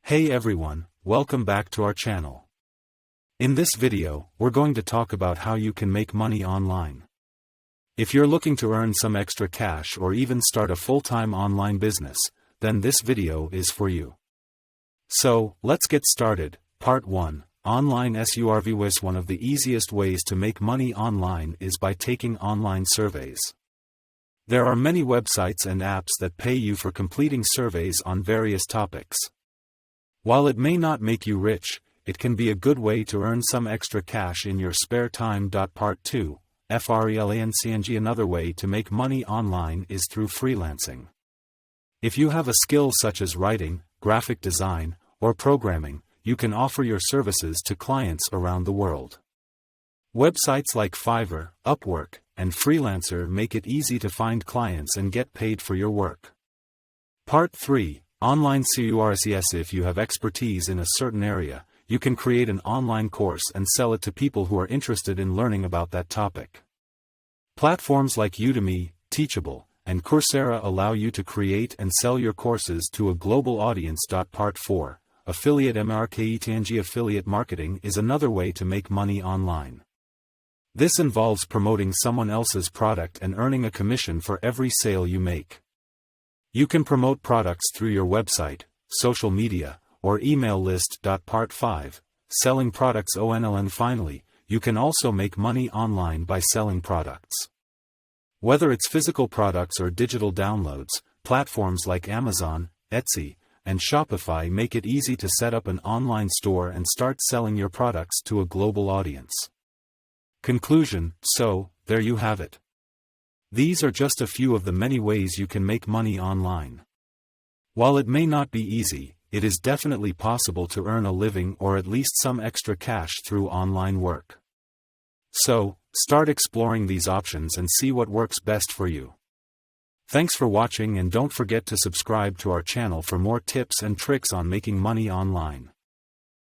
Hey everyone, welcome back to our channel. In this video, we're going to talk about how you can make money online. If you're looking to earn some extra cash or even start a full-time online business, then this video is for you. So, let's get started. Part 1, Online Surveys. One of the easiest ways to make money online is by taking online surveys. There are many websites and apps that pay you for completing surveys on various topics. While it may not make you rich, it can be a good way to earn some extra cash in your spare time. Part 2, freelancing. Another way to make money online is through freelancing. If you have a skill such as writing, graphic design, or programming, you can offer your services to clients around the world. Websites like Fiverr, Upwork, and Freelancer make it easy to find clients and get paid for your work. Part 3, Online courses. If you have expertise in a certain area, you can create an online course and sell it to people who are interested in learning about that topic. Platforms like Udemy, Teachable, and Coursera allow you to create and sell your courses to a global audience. Part 4, Affiliate marketing. Affiliate marketing is another way to make money online. This involves promoting someone else's product and earning a commission for every sale you make. You can promote products through your website, social media, or email list. Part 5, Selling products. And finally, you can also make money online by selling products. Whether it's physical products or digital downloads, platforms like Amazon, Etsy, and Shopify make it easy to set up an online store and start selling your products to a global audience. Conclusion: so, there you have it. These are just a few of the many ways you can make money online. While it may not be easy, it is definitely possible to earn a living or at least some extra cash through online work. So, start exploring these options and see what works best for you. Thanks for watching, and don't forget to subscribe to our channel for more tips and tricks on making money online.